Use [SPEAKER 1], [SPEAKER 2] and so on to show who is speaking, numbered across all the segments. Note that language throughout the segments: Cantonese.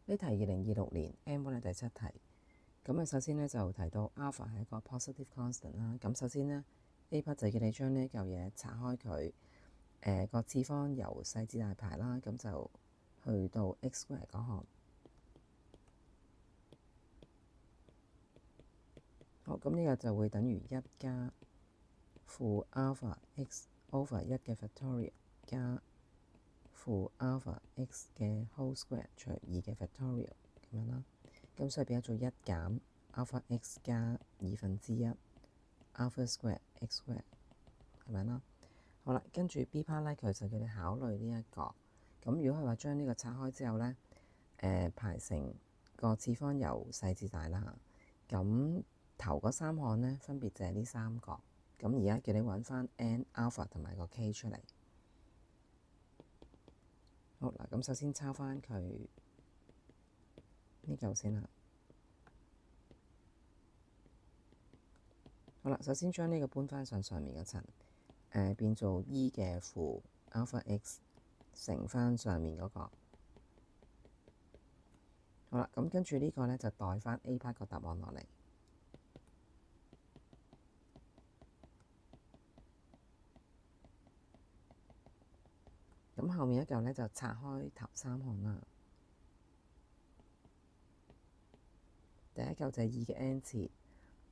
[SPEAKER 1] 呢題2026年 M1 嘅第7題。咁首先呢，就提到 alpha 係一個 positive constant 啦。咁首先呢 A part 就叫你將呢嚿嘢拆開佢，個次方由細至大排啦，咁就去到 x square 嗰項。好，咁呢個就會等於1加負 alpha x over 1嘅 factorial 加負 alpha x 嘅 whole square 除2嘅 factorial 咁樣啦。咁所以變咗做1減 alpha x 加1/2 alpha square x square 係咪啦？好啦，跟住 B part 咧，佢就叫你考慮呢一個。咁如果佢話將呢個拆開之後咧，排成個次方由細至大啦。咁頭嗰3項咧，分別就係呢3個。咁而家叫你揾翻 n、alpha 同埋個 k 出嚟。好嗱，咁首先抄翻佢呢嚿先啦。好啦，首先將呢個搬翻上面嗰層，變做 e 嘅負 alpha x 乘翻上面嗰個。好啦，咁跟住呢個咧就代翻 A part 個答案落嚟。咁後面一嚿咧就拆開頭3項啦。第一嚿就係2嘅 n 次，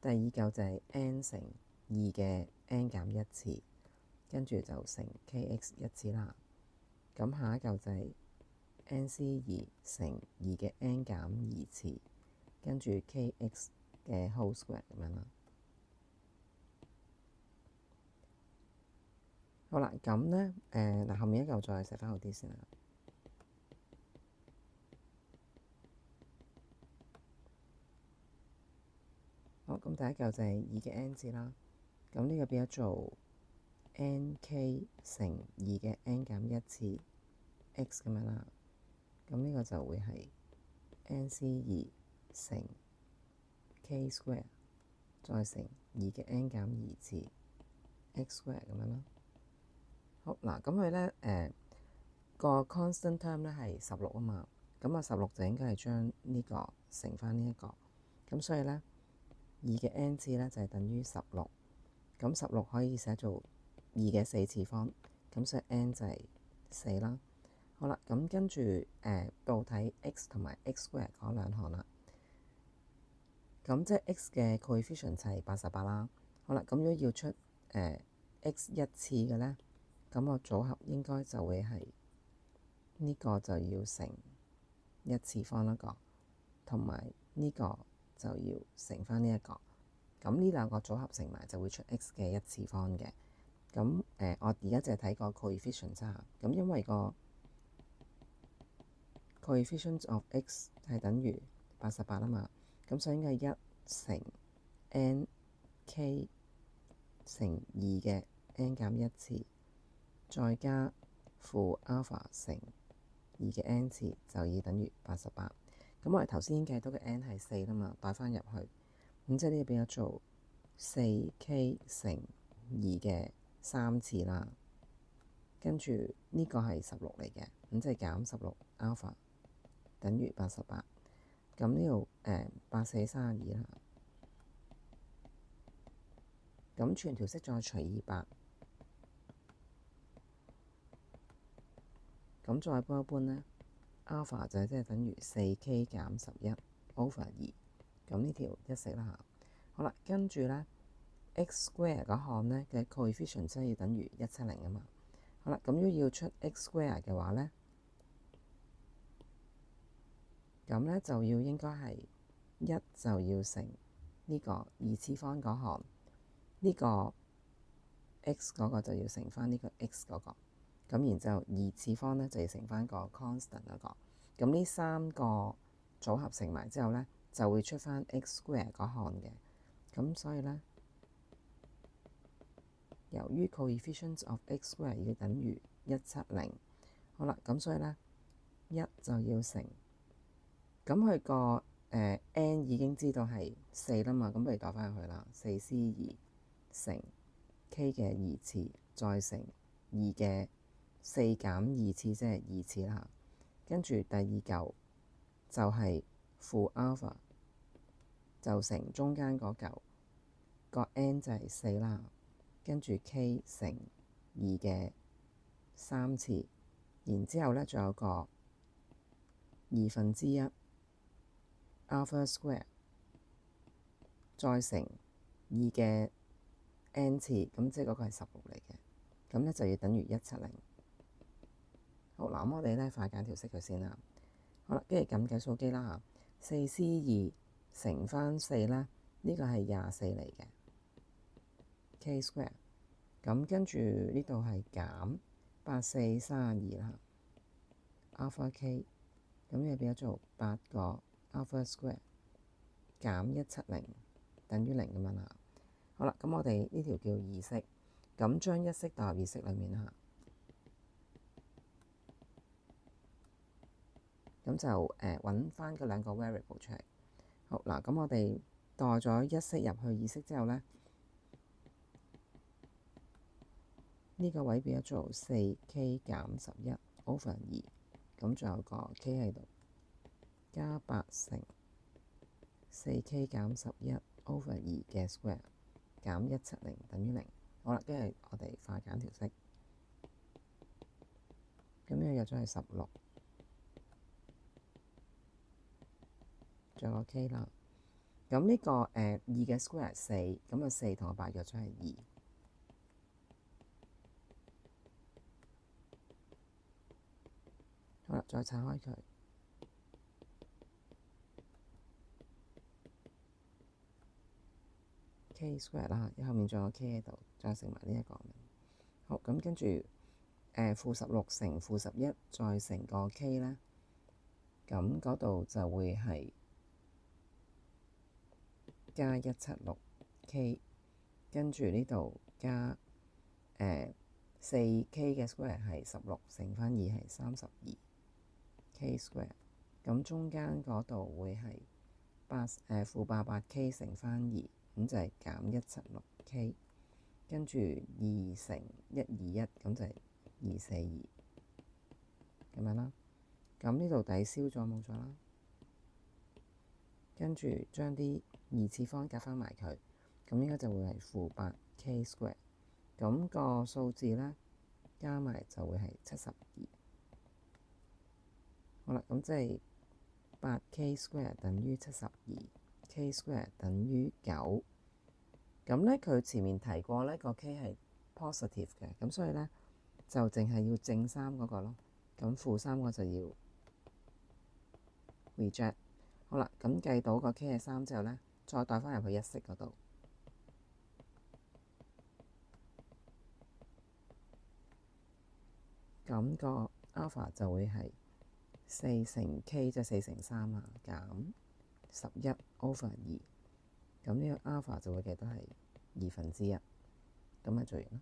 [SPEAKER 1] 第二嚿就係 n 乘2嘅 n 減1次，跟住就乘 kx 1次啦。咁下一嚿就係 nc2乘2嘅 n 減2次，跟住 kx 嘅 whole square 咁樣啦。好啦，咁咧嗱，後面一嚿再寫翻好啲先啦。好，咁第一嚿就係2嘅 n 次啦。咁呢個變咗做 nk 乘2嘅 n 減1次 x 咁樣啦。咁呢個就會係 nc2乘 k square 再乘2嘅 n 減2次 x square 咁樣啦。好嗱，咁佢咧個 constant term 咧係16啊嘛。咁啊16就應該係將呢個乘翻呢一個。咁所以咧2嘅 n 次咧就係等於16。咁16可以寫做2嘅4次方。咁所以 n 就係4啦。好啦，咁跟住到睇 x 同埋 x square 嗰兩項啦。咁即係 x 嘅 coefficient 就係88啦。好啦，咁如果要出x 1次嘅咧，咁個組合應該就會係呢個就要乘1次方一個，同埋呢個就要乘翻呢一個。咁呢兩個組合乘埋就會出 x 嘅1次方嘅。咁我而家就係睇個 coefficient 啫。咁因為個 coefficient of x 係等於88啊嘛，咁所以應該係1乘 n k 乘2嘅 n 減1次，再加負 alpha 乘2嘅 n 次，就已等於88。咁我哋頭先已經計到嘅 n 係4啦嘛，擺翻入去，咁即係呢個變咗做4k 乘2嘅3次啦。跟住呢個係16嚟嘅，咁即係減16 alpha 等於88。咁呢度8、4、32啦。咁全條式再除200，咁再搬一搬咧 ，alpha 就即係等於4k 減11 over 2。咁呢條一式啦。好啦，跟住咧 x square 嗰項咧嘅 coefficient 即係要等於170啊嘛。好啦，咁如果要出 x square 嘅話咧，咁咧就要應該係1就要乘呢個2次方嗰項，呢個 x 嗰個就要乘翻呢個 x 嗰個，咁然之後2次方咧就要乘翻個 constant 嗰個。咁呢3個組合乘埋之後咧，就會出翻 x square 嗰項嘅。咁所以咧，由於 coefficient of x square 要等於170，好啦，咁所以咧1就要乘，咁佢個n 已經知道係4啦嘛，咁不如代翻入去啦，4c2乘 k 嘅2次，再乘2嘅4減2次，即係2次啦。跟住第二嚿就係負 alpha，就乘中間嗰嚿個 n 就係4啦，跟住 k 乘2嘅3次，然之後咧仲有個1/2 alpha square，再乘2嘅 n 次，咁即係嗰個係16嚟嘅，咁咧就要等於170。好嗱，咁我哋咧快簡調式佢先啦。好啦，跟住撳計數機啦嚇，4C2乘翻4咧，呢個係24嚟嘅 k square。咁跟住呢度係減84 32啦 ，alpha k， 咁你變咗做8個 alpha square 減170等於0咁樣啦。好啦，咁我哋呢條叫二式，咁將一式代入二式裡面嚇，咁就揾翻嗰兩個 variable 出嚟。好嗱，咁我哋代咗一式入去二式之後咧，呢個位變咗做4k 減11 over 2，咁仲有個 k 喺度，加8乘4k 減11 over 2嘅 square 減170等於0。好啦，跟住我哋快簡調式，咁呢個入咗係16，仲有個 k 啦。咁呢個2嘅 square 係4，咁啊4同個8約咗係2。好啦，再拆開佢。k square 啦，後面仲有 k 喺度，再乘埋呢一個。好，咁跟住-16乘-11再乘個 k 咧，咁嗰度就會係加176 k， 跟住呢度加4k 嘅 square 係16乘翻2係32 k square， 咁中間嗰度會係負88k 乘翻2。咁就係減176 k， 跟住2乘121，咁就係242咁樣啦。咁呢度抵消咗冇咗啦，跟住將啲二次方加翻埋佢，咁應該就會係負8k square。咁個數字咧加埋就會係72。好啦，咁即係8k square 等於72，k square 等於9。咁咧，佢前面提過呢個 k 係 positive 嘅，咁所以咧就淨係要正3嗰個咯。咁負3個就要 reject。好啦，咁計到個 k 係3之後咧，再代翻入去一式嗰度。咁個 alpha 就會係4乘 k， 即係4乘3啦，減11 over 2。咁呢個 alpha 就會記得係1/2，咁咪做完啦。